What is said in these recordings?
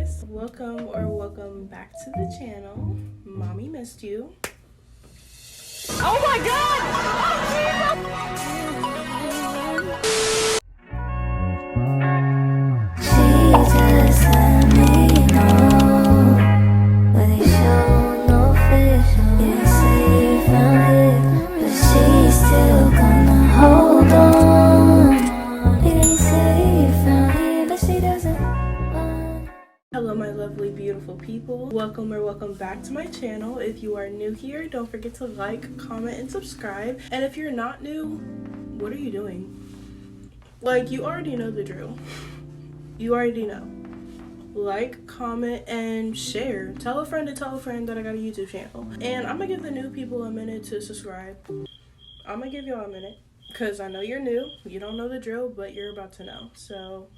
guys, welcome back to the channel. Mommy missed you. Oh my god! Hello my lovely beautiful people, welcome back to my channel. If you are new here, don't forget to like, comment, and subscribe. And if you're not new, what are you doing? Like, you already know the drill. You already know. Like, comment, and share. Tell a friend to tell a friend that I got a YouTube channel. And I'm gonna give the new people a minute to subscribe. I'm gonna give y'all a minute because I know you're new, you don't know the drill, but you're about to know. So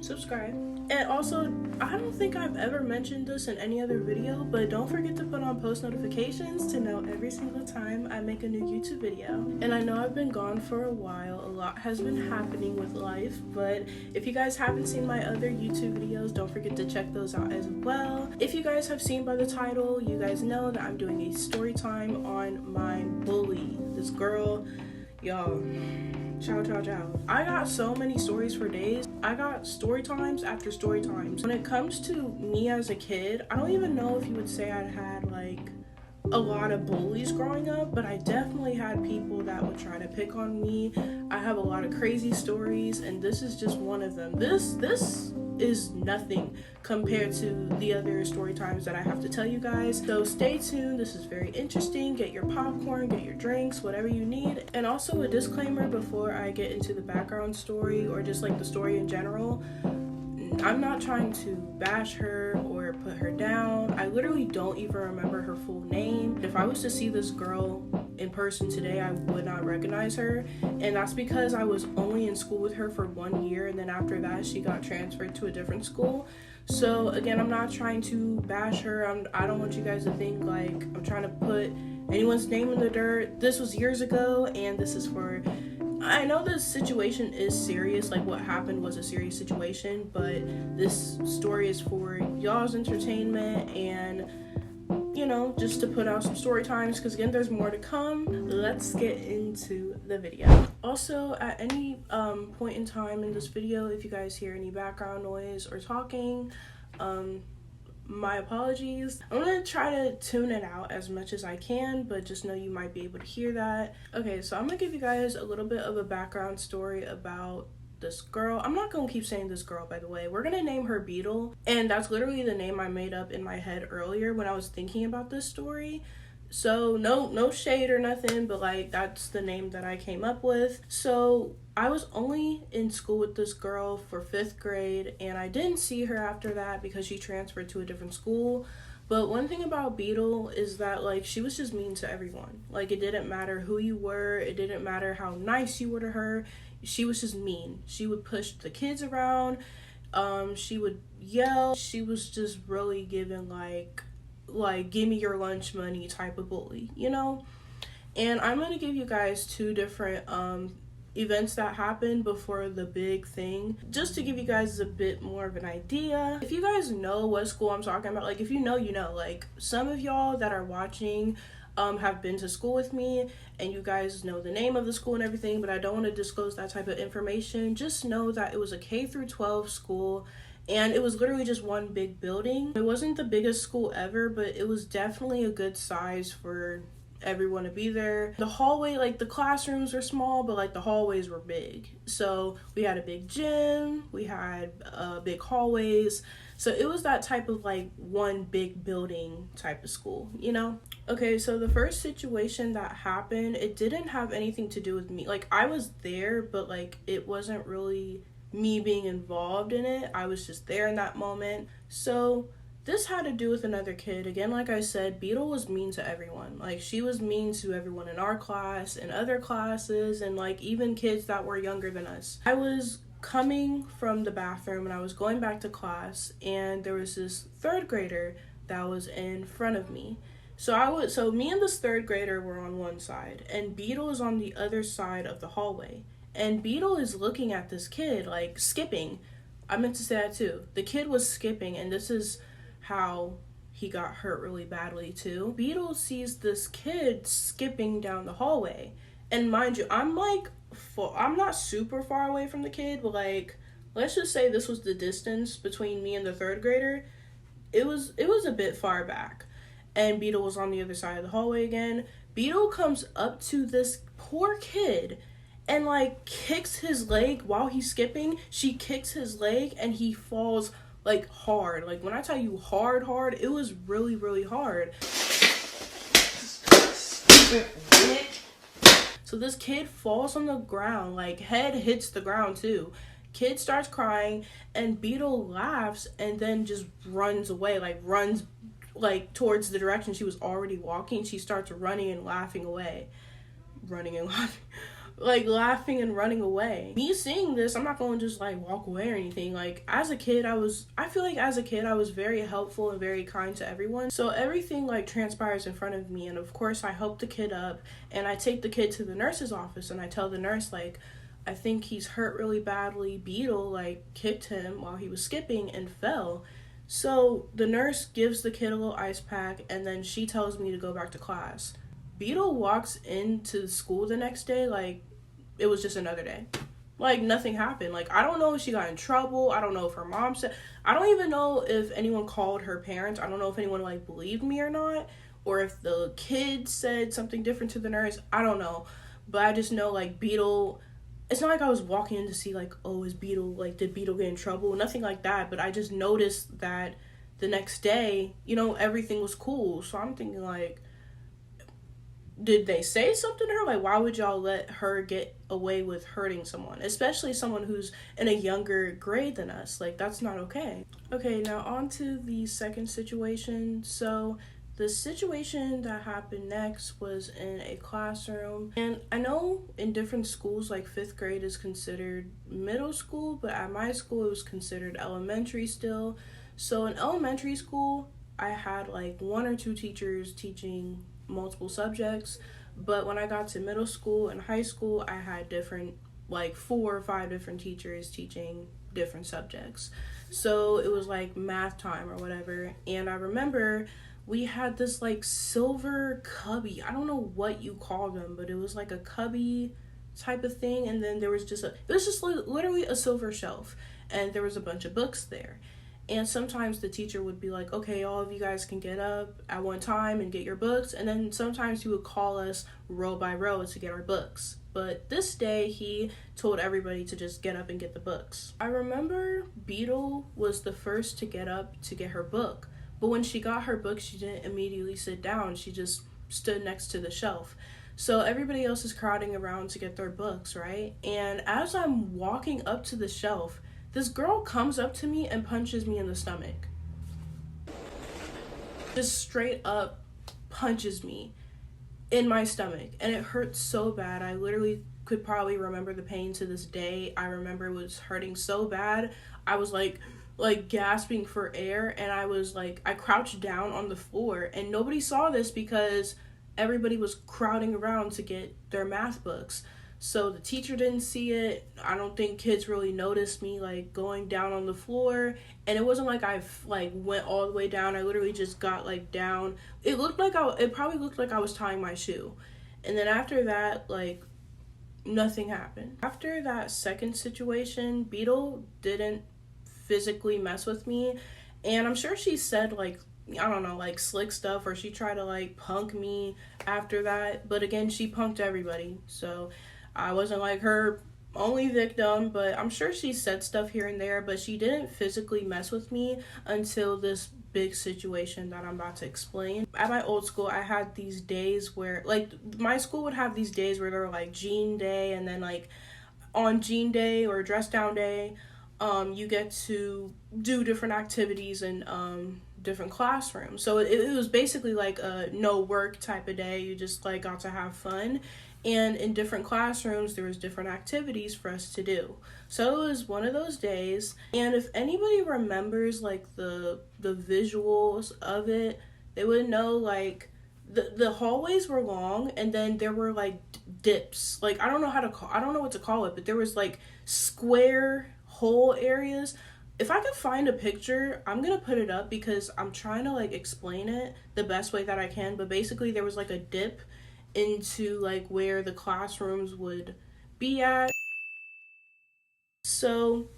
subscribe. And also, I don't think I've ever mentioned this in any other video, but don't forget to put on post notifications to know every single time I make a new YouTube video. And I know I've been gone for a while, a lot has been happening with life, but if you guys haven't seen my other YouTube videos, don't forget to check those out as well. If you guys have seen by the title, you guys know that I'm doing a story time on my bully, this girl. Y'all, ciao. I got so many stories for days. I got story times after story times. When it comes to me as a kid, I don't even know if you would say I had like a lot of bullies growing up, but I definitely had people that would try to pick on me. I have a lot of crazy stories, and this is just one of them. This is nothing compared to the other story times that I have to tell you guys. So stay tuned, this is very interesting. Get your popcorn, get your drinks, whatever you need. And also a disclaimer before I get into the background story or just like the story in general. I'm not trying to bash her or put her down. I literally don't even remember her full name. If I was to see this girl in person today, I would not recognize her, and that's because I was only in school with her for 1 year, and then after that she got transferred to a different school. So again, I'm not trying to bash her. I don't want you guys to think like I'm trying to put anyone's name in the dirt. This was years ago, and this is for, I know this situation is serious, like what happened was a serious situation, but this story is for y'all's entertainment and, you know, just to put out some story times, because again, there's more to come. Let's get into the video. Also, at any point in time in this video, if you guys hear any background noise or talking, my apologies. I'm gonna try to tune it out as much as I can, but just know you might be able to hear that. Okay, so I'm gonna give you guys a little bit of a background story about this girl. I'm not gonna keep saying this girl, by the way. We're gonna name her Beetle, and that's literally the name I made up in my head earlier when I was thinking about this story. So no shade or nothing, but like that's the name that I came up with. So I was only in school with this girl for 5th grade, and I didn't see her after that because she transferred to a different school. But one thing about Beetle is that like she was just mean to everyone. Like it didn't matter who you were, it didn't matter how nice you were to her. She was just mean. She would push the kids around, she would yell. She was just really giving like give me your lunch money type of bully, you know? And I'm gonna give you guys 2 different events that happened before the big thing, just to give you guys a bit more of an idea. If you guys know what school I'm talking about, like if you know, you know. Like some of y'all that are watching have been to school with me, and you guys know the name of the school and everything, but I don't want to disclose that type of information. Just know that it was a K through 12 school, and it was literally just one big building. It wasn't the biggest school ever, but it was definitely a good size for everyone to be there. The hallway, like the classrooms were small, but like the hallways were big. So we had a big gym, we had big hallways. So it was that type of like one big building type of school, you know? Okay, so the first situation that happened, it didn't have anything to do with me. Like I was there, but like it wasn't really me being involved in it. I was just there in that moment. So this had to do with another kid. Again, like I said, Beetle was mean to everyone. Like she was mean to everyone in our class and other classes, and like even kids that were younger than us. I was coming from the bathroom and I was going back to class, and there was this 3rd grader that was in front of me. So me and this 3rd grader were on one side, and Beetle is on the other side of the hallway. And Beetle is looking at this kid like skipping I meant to say that too. The kid was skipping, and this is how he got hurt really badly too. Beetle sees this kid skipping down the hallway. And mind you, I'm not super far away from the kid, but like, let's just say this was the distance between me and the third grader. It was a bit far back. And Beetle was on the other side of the hallway again. Beetle comes up to this poor kid and like kicks his leg while he's skipping. She kicks his leg and he falls like hard. Like when I tell you hard, it was really, really hard. Stupid bitch. So this kid falls on the ground, like head hits the ground too. Kid starts crying and Beetle laughs and then just runs away, runs towards the direction she was already walking. She starts running and laughing away. Laughing and running away. Me seeing this, I'm not going to just walk away or anything. Like as a kid, I feel like as a kid I was very helpful and very kind to everyone. So everything transpires in front of me, and of course I help the kid up and I take the kid to the nurse's office and I tell the nurse I think he's hurt really badly. Beetle kicked him while he was skipping and fell. So the nurse gives the kid a little ice pack and then she tells me to go back to class. Beetle walks into school the next day it was just another day. Nothing happened. I don't know if she got in trouble. I don't know if her mom said. I don't even know if anyone called her parents. I don't know if anyone believed me or not, or if the kid said something different to the nurse. I don't know. But I just know Beetle, it's not I was walking in to see is Beetle, did Beetle get in trouble? Nothing like that. But I just noticed that the next day, everything was cool. So I'm thinking did they say something to her? Why would y'all let her get away with hurting someone? Especially someone who's in a younger grade than us. That's not okay. Okay, now on to the second situation. So the situation that happened next was in a classroom. And I know in different schools, 5th grade is considered middle school, but at my school it was considered elementary still. So in elementary school, I had 1 or 2 teachers teaching multiple subjects, but when I got to middle school and high school, I had different 4 or 5 different teachers teaching different subjects. So it was math time or whatever, and I remember we had this silver cubby. I don't know what you call them, but it was a cubby type of thing, and then there was just literally a silver shelf, and there was a bunch of books there. And sometimes the teacher would be okay, all of you guys can get up at one time and get your books. And then sometimes he would call us row by row to get our books. But this day, he told everybody to just get up and get the books. I remember Beetle was the first to get up to get her book. But when she got her book, she didn't immediately sit down. She just stood next to the shelf. So everybody else is crowding around to get their books, right? And as I'm walking up to the shelf, this girl comes up to me and punches me in the stomach. Just straight up punches me in my stomach. And it hurt so bad. I literally could probably remember the pain to this day. I remember it was hurting so bad. I was gasping for air, and I crouched down on the floor, and nobody saw this because everybody was crowding around to get their math books. So the teacher didn't see it. I don't think kids really noticed me going down on the floor. And it wasn't I went all the way down. I literally just got down. It probably looked like I was tying my shoe. And then after that, nothing happened. After that second situation, Beetle didn't physically mess with me. And I'm sure she said I don't know, slick stuff, or she tried to punk me after that. But again, she punked everybody. So I wasn't her only victim, but I'm sure she said stuff here and there, but she didn't physically mess with me until this big situation that I'm about to explain. At my old school, I had these days where, my school would have these days where there were jean day, and then on jean day or dress down day, you get to do different activities in different classrooms. So it was basically a no work type of day. You just got to have fun. And in different classrooms, there was different activities for us to do. So it was one of those days. And if anybody remembers the visuals of it, they would know the hallways were long, and then there were dips. I don't know what to call it, but there was square hole areas. if I could find a picture, I'm gonna put it up because I'm trying to like explain it the best way that I can. But basically, there was like a dip into like where the classrooms would be at. So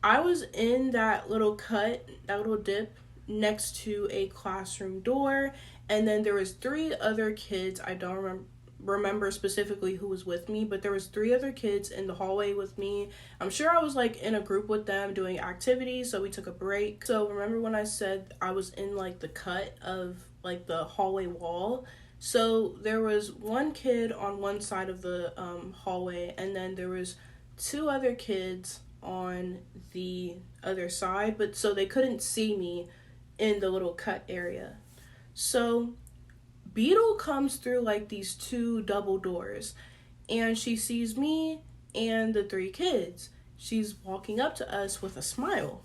I was in that little cut, that little dip next to a classroom door, and then there was three other kids. I don't remember specifically who was with me, but there was three other kids in the hallway with me. I'm sure I was like in a group with them doing activities, so we took a break. So remember when I said I was in like the cut of like the hallway wall? So there was one kid on one side of the hallway, and then there was two other kids on the other side, but so they couldn't see me in the little cut area. So Beetle comes through like these two double doors, and she sees me and the three kids. She's walking up to us with a smile.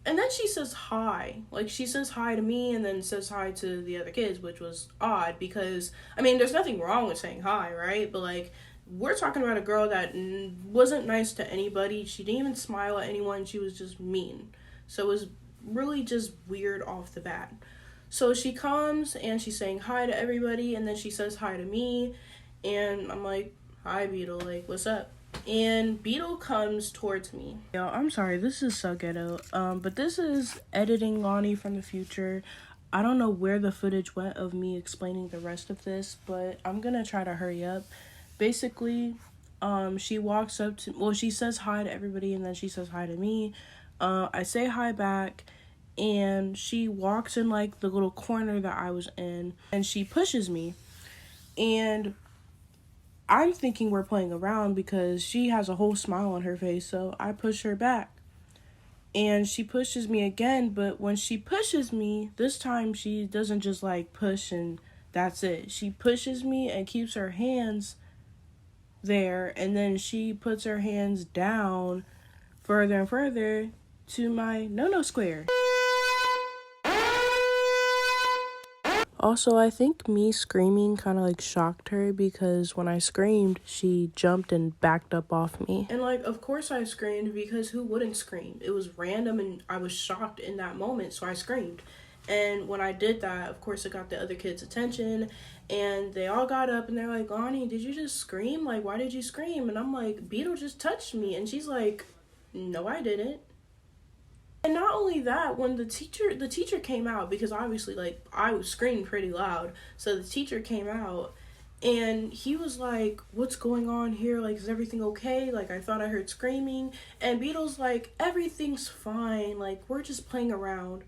And then she says hi. Like, she says hi to me and then says hi to the other kids, which was odd because, I mean, there's nothing wrong with saying hi, right? But, like, we're talking about a girl that wasn't nice to anybody. She didn't even smile at anyone. She was just mean. So it was really just weird off the bat. So she comes and she's saying hi to everybody, and then she says hi to me. And I'm like, hi, Beetle. Like, what's up? And Beetle comes towards me. Yo, I'm sorry, this is so ghetto. But this is editing Lonnie from the future. I don't know where the footage went of me explaining the rest of this, but I'm gonna try to hurry up. Basically, she walks up to, well, she says hi to everybody, and then she says hi to me. I say hi back, and she walks in like the little corner that I was in, and she pushes me. And I'm thinking we're playing around because she has a whole smile on her face, so I push her back. And she pushes me again, but when she pushes me, this time she doesn't just like push and that's it. She pushes me and keeps her hands there, and then she puts her hands down further and further to my no-no square. Also, I think me screaming kind of like shocked her because when I screamed, she jumped and backed up off me. And like, of course I screamed because who wouldn't scream? It was random and I was shocked in that moment, so I screamed. And when I did that, of course, it got the other kids' attention, and they all got up and they're like, Lonnie, did you just scream? Like, why did you scream? And I'm like, Beetle just touched me. And she's like, no, I didn't. And not only that, when the teacher came out, because obviously, like, I was screaming pretty loud, so the teacher came out, and he was like, what's going on here? Like, is everything okay? Like, I thought I heard screaming. And Beetle's like, everything's fine. Like, we're just playing around.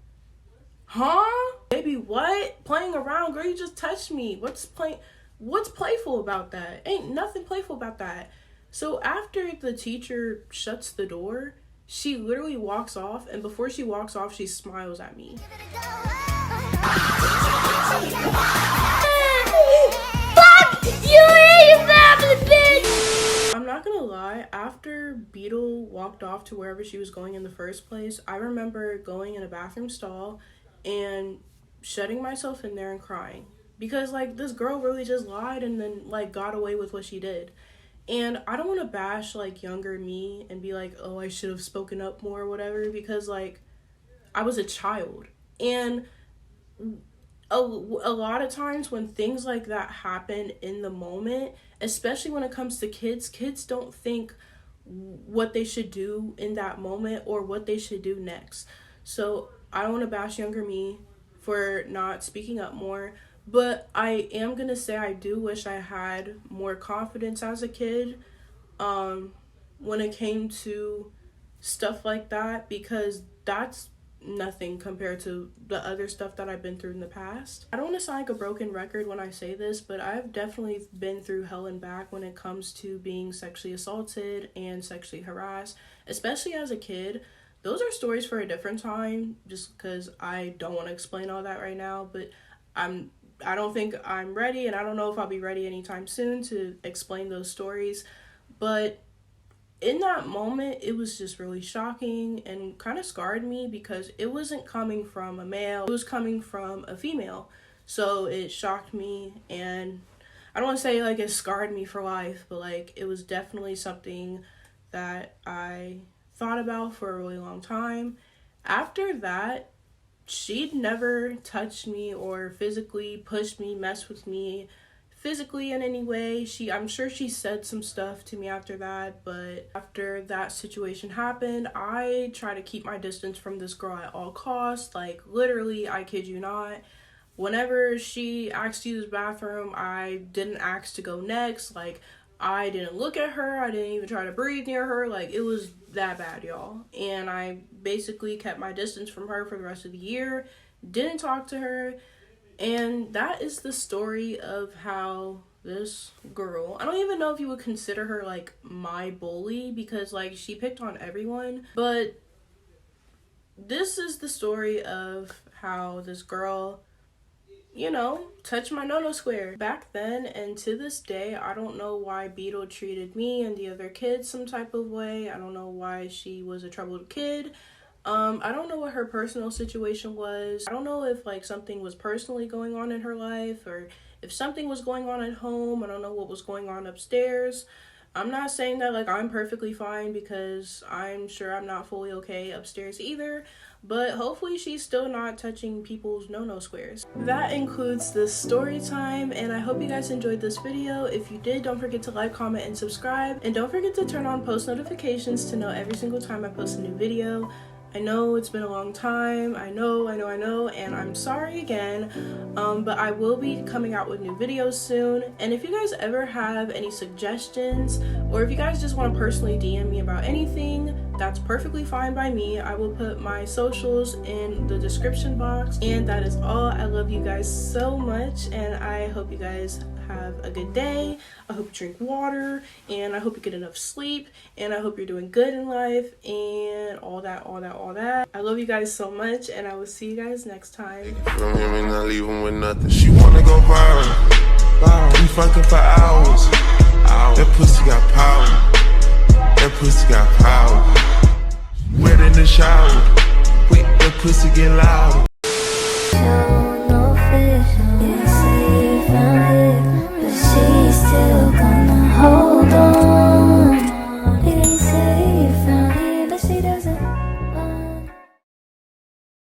Huh? Baby, what? Playing around? Girl, you just touched me. What's playful about that? Ain't nothing playful about that. So after the teacher shuts the door, she literally walks off, and before she walks off, she smiles at me. Fuck you, family bitch! I'm not gonna lie, after Beetle walked off to wherever she was going in the first place, I remember going in a bathroom stall and shutting myself in there and crying. Because, like, this girl really just lied and then, like, got away with what she did. And I don't want to bash, like, younger me and be like, oh, I should have spoken up more or whatever, because, like, I was a child. And a lot of times when things like that happen in the moment, especially when it comes to kids don't think what they should do in that moment or what they should do next. So I don't want to bash younger me for not speaking up more. But I am going to say I do wish I had more confidence as a kid when it came to stuff like that, because that's nothing compared to the other stuff that I've been through in the past. I don't want to sound like a broken record when I say this, but I've definitely been through hell and back when it comes to being sexually assaulted and sexually harassed, especially as a kid. Those are stories for a different time, just because I don't want to explain all that right now, but I don't think I'm ready, and I don't know if I'll be ready anytime soon to explain those stories. But in that moment, it was just really shocking and kind of scarred me because it wasn't coming from a male, it was coming from a female. So it shocked me, and I don't want to say like it scarred me for life, but like it was definitely something that I thought about for a really long time. After that, she'd never touched me or physically pushed me, messed with me physically in any way. I'm sure she said some stuff to me after that, but after that situation happened, I try to keep my distance from this girl at all costs. Like, literally, I kid you not. Whenever she asked to use the bathroom, I didn't ask to go next. Like, I didn't look at her. I didn't even try to breathe near her. Like, it was that bad, y'all. And I basically kept my distance from her for the rest of the year. Didn't talk to her. And that is the story of how this girl, I don't even know if you would consider her like my bully, because like she picked on everyone, but this is the story of how this girl, you know, touched my no-no square. Back then and to this day, I don't know why Beetle treated me and the other kids some type of way. I don't know why she was a troubled kid. I don't know what her personal situation was. I don't know if like something was personally going on in her life, or if something was going on at home. I don't know what was going on upstairs. I'm not saying that like I'm perfectly fine, because I'm sure I'm not fully okay upstairs either, but hopefully she's still not touching people's no-no squares. That includes this story time, and I hope you guys enjoyed this video. If you did, don't forget to like, comment, and subscribe, and don't forget to turn on post notifications to know every single time I post a new video. I know it's been a long time, I know, and I'm sorry again, but I will be coming out with new videos soon. And if you guys ever have any suggestions, or if you guys just want to personally DM me about anything, that's perfectly fine by me. I will put my socials in the description box, and that is all. I love you guys so much, and I hope you guys have a good day. I hope you drink water, and I hope you get enough sleep, and I hope you're doing good in life, and all that. I love you guys so much, and I will see you guys next time. From him and I leave him with nothing. She wanna go viral. We fucking for hours. That pussy got power. That pussy got power. Wet in the shower. Wait, that pussy get loud.